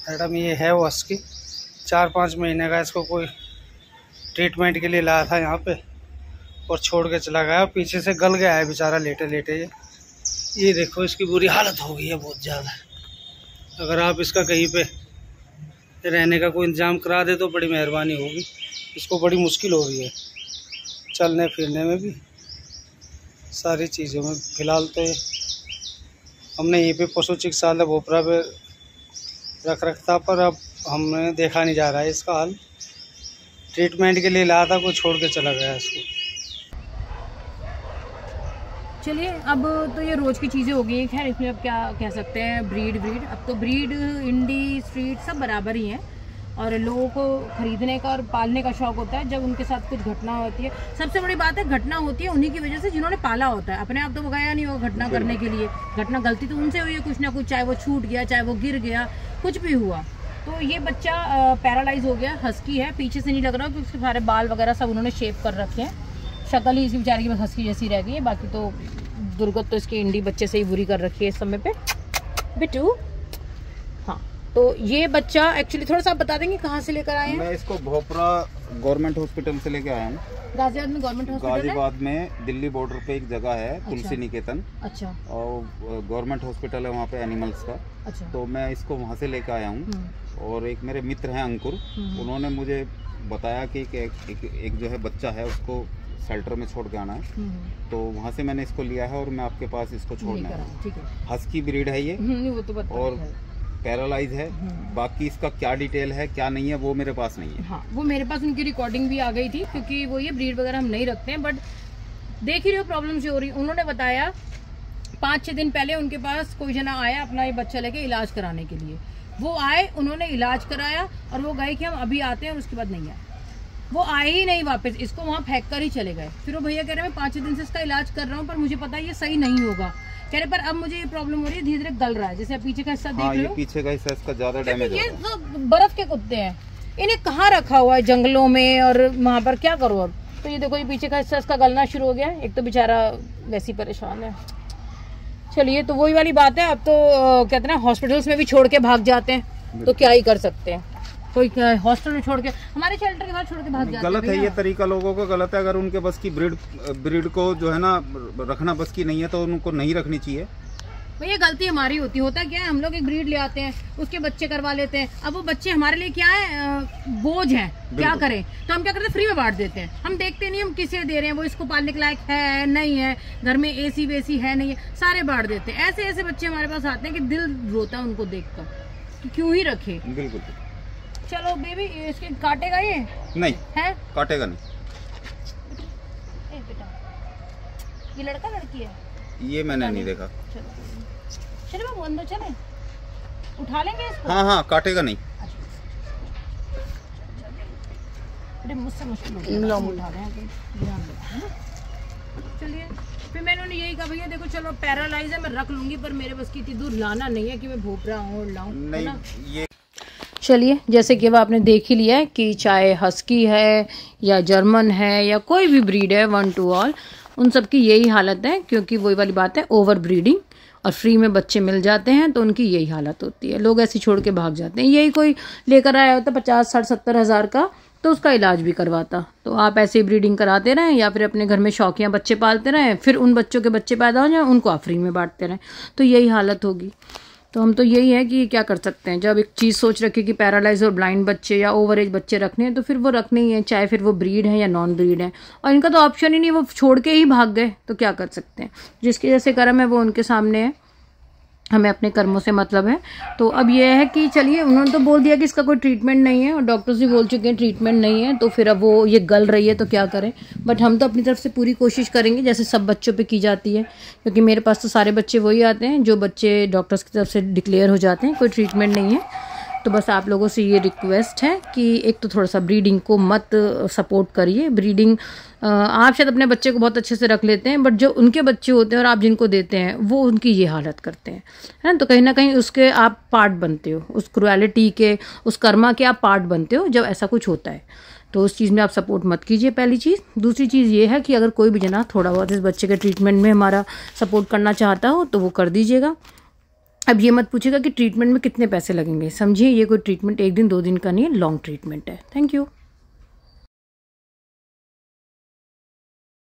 Madam ये है वो हस्की, 4-5 महीने का। इसको कोई ट्रीटमेंट के लिए लाया था यहाँ पे और छोड़ के चला गया। पीछे से गल गया है बेचारा लेटे लेटे। ये देखो इसकी बुरी हालत हो गई है बहुत ज़्यादा। अगर आप इसका कहीं पे रहने का कोई इंतज़ाम करा दे तो बड़ी मेहरबानी होगी। इसको बड़ी मुश्किल हो रही है चलने फिरने में भी, सारी चीज़ों में। फ़िलहाल तो हमने यहीं पे पशु चिकित्सालय भोपरा पे रखा, पर अब हमने देखा नहीं जा रहा है इसका हाल। ट्रीटमेंट के लिए लाया था, कोई छोड़ के चला गया इसको। चलिए, अब तो ये रोज़ की चीज़ें हो गई हैं। खैर इसमें अब क्या कह सकते हैं, ब्रीड अब तो ब्रीड, इंडी, स्ट्रीट सब बराबर ही हैं। और लोगों को खरीदने का और पालने का शौक होता है जब उनके साथ कुछ घटना होती है। सबसे बड़ी बात है, घटना होती है उन्हीं की वजह से जिन्होंने पाला होता है। अपने आप तो वो गया नहीं होगा घटना करने के लिए। घटना गलती तो उनसे हुई है कुछ ना कुछ, चाहे वो छूट गया, चाहे वो गिर गया, कुछ भी हुआ। तो ये बच्चा पैरालाइज हो गया, हस्की है। पीछे से नहीं लग रहा क्योंकि उसके सारे बाल वगैरह सब उन्होंने शेप कर रखे हैं। शक्ल ही इसी बेचारी की बस हस्की जैसी रह गई है। बाकी तो दुर्गत तो इसकी इंडी बच्चे से ही बुरी कर रखी है इस समय पे। बिट्टू, हाँ, तो ये बच्चा एक्चुअली थोड़ा सा बता देंगे कहाँ से लेकर आए हैं? मैं इसको भोपरा गवर्नमेंट हॉस्पिटल से लेके आया हूँ। गाजियाबाद में गवर्नमेंट हॉस्पिटल है? गाजियाबाद में दिल्ली बॉर्डर पे एक जगह है, तुलसी निकेतन। अच्छा। और गवर्नमेंट हॉस्पिटल है वहाँ पे एनिमल्स का। अच्छा। तो मैं इसको वहाँ से लेकर आया हूँ। और एक मेरे मित्र हैं अंकुर, उन्होंने मुझे बताया कि एक जो है बच्चा है उसको शेल्टर में छोड़ के आना है। तो वहाँ से मैंने इसको लिया है और मैं आपके पास इसको छोड़ना है। ठीक है। हस्की ब्रीड है ये, वो तो और पैरालाइज है। बाकी इसका क्या डिटेल है क्या नहीं है वो मेरे पास नहीं है। हाँ, वो मेरे पास उनकी रिकॉर्डिंग भी आ गई थी, क्योंकि वो ये ब्रीड वगैरह हम नहीं रखते हैं। बट देख ही रहे हो प्रॉब्लम जो हो रही। उन्होंने बताया 5-6 दिन पहले उनके पास कोई जना आया अपना ये बच्चा लेके इलाज कराने के लिए। वो आए, उन्होंने इलाज कराया और वो गए कि हम अभी आते हैं, और उसके बाद नहीं आए। वो आए ही नहीं वापस, इसको वहाँ फेंक कर ही चले गए। फिर वो भैया कह रहे मैं 5-6 दिन से इसका इलाज कर रहा हूँ, पर मुझे पता है ये सही नहीं होगा। कह रहे पर अब मुझे ये प्रॉब्लम हो रही है, धीरे धीरे गल रहा है। जैसे पीछे का हिस्सा देख रहे हो, पीछे का हिस्सा इसका ज्यादा डैमेज हो रहा है। ये तो बर्फ के कुत्ते हैं, इन्हें कहाँ रखा हुआ है जंगलों में, और वहाँ पर क्या करो अब। तो ये देखो, ये पीछे का हिस्सा इसका गलना शुरू हो गया। एक तो बेचारा वैसी परेशान है। चलिए, तो वही वाली बात है। अब तो कहते हैं हॉस्पिटल्स में भी छोड़ के भाग जाते हैं, तो क्या ही कर सकते हैं। कोई हॉस्टल में छोड़ के, हमारे शेल्टर के बाद छोड़ के भाग जाते हैं। गलत है ये तरीका, लोगों का गलत है। अगर उनके बस की ब्रीड को जो है ना रखना बस की नहीं है तो उनको नहीं रखनी चाहिए। ये गलती हमारी होता क्या है, हम लोग एक ब्रीड ले आते हैं, उसके बच्चे करवा लेते हैं। अब वो बच्चे हमारे लिए क्या है, बोझ हैं। क्या करें, तो हम क्या करते हैं, फ्री में बांट देते हैं। हम देखते नहीं हम किसे दे रहे हैं, वो इसको पालने के लायक है नहीं है, घर में एसी वेसी है नहीं है, सारे बांट देते हैं। ऐसे ऐसे बच्चे हमारे पास आते हैं कि दिल रोता है उनको देख कर, क्यों ही रखे। बिल्कुल। चलो बेबी, इसके काटेगा ये? नहीं है, काटेगा नहीं। बेटा, ये लड़का लड़की है? ये मैंने नहीं देखा। चलो बाबू अंदर चले, उठा लेंगे इसको। हाँ, काटेगा नहीं। मुझसे मुश्किल उठा रहे हैं, चलिए। फिर मैंने उन्हें यही कहा, भैया देखो चलो पैरालाइज है, मैं रख लूंगी, पर मेरे बस की इतनी दूर लाना नहीं है कि मैं भोपरा हूँ लाऊं। नहीं, ये चलिए, जैसे कि अब आपने देख ही लिया है कि चाहे हस्की है या जर्मन है या कोई भी ब्रीड है, 1 to all, उन सब की यही हालत है। क्योंकि वही वाली बात है, ओवर ब्रीडिंग, और फ्री में बच्चे मिल जाते हैं तो उनकी यही हालत होती है। लोग ऐसे छोड़ के भाग जाते हैं। यही कोई लेकर आया होता 50, 60, 70 हज़ार का, तो उसका इलाज भी करवाता। तो आप ऐसे ही ब्रीडिंग कराते रहें, या फिर अपने घर में शौकिया बच्चे पालते रहें, फिर उन बच्चों के बच्चे पैदा हो जाएं, उनको आप फ्री में बांटते रहें, तो यही हालत होगी। तो हम तो यही है कि क्या कर सकते हैं, जब एक चीज़ सोच रखे कि पैरालाइज और ब्लाइंड बच्चे या ओवर एज बच्चे रखने हैं, तो फिर वो रखने ही है, चाहे फिर वो ब्रीड है या नॉन ब्रीड है। और इनका तो ऑप्शन ही नहीं, वो छोड़ के ही भाग गए, तो क्या कर सकते हैं। जिसके जैसे कर्म है वो उनके सामने है, हमें अपने कर्मों से मतलब है। तो अब ये है कि चलिए, उन्होंने तो बोल दिया कि इसका कोई ट्रीटमेंट नहीं है, और डॉक्टर्स भी बोल चुके हैं ट्रीटमेंट नहीं है, तो फिर अब वो ये गल रही है तो क्या करें। बट हम तो अपनी तरफ से पूरी कोशिश करेंगे, जैसे सब बच्चों पे की जाती है। क्योंकि मेरे पास तो सारे बच्चे वही आते हैं जो बच्चे डॉक्टर्स की तरफ से डिक्लेयर हो जाते हैं, कोई ट्रीटमेंट नहीं है। तो बस आप लोगों से ये रिक्वेस्ट है कि एक तो थोड़ा सा ब्रीडिंग को मत सपोर्ट करिए। ब्रीडिंग आप शायद अपने बच्चे को बहुत अच्छे से रख लेते हैं, बट जो उनके बच्चे होते हैं और आप जिनको देते हैं वो उनकी ये हालत करते हैं, है ना। तो कहीं ना कहीं उसके आप पार्ट बनते हो, उस क्रुएलिटी के, उस कर्मा के आप पार्ट बनते हो जब ऐसा कुछ होता है। तो उस चीज़ में आप सपोर्ट मत कीजिए, पहली चीज़। दूसरी चीज़ ये है कि अगर कोई भी जना थोड़ा बहुत इस बच्चे के ट्रीटमेंट में हमारा सपोर्ट करना चाहता हो तो वो कर दीजिएगा। अब ये मत पूछेगा कि ट्रीटमेंट में कितने पैसे लगेंगे, समझिए ये कोई ट्रीटमेंट 1 दिन 2 दिन का नहीं है, लॉन्ग ट्रीटमेंट है। Thank you.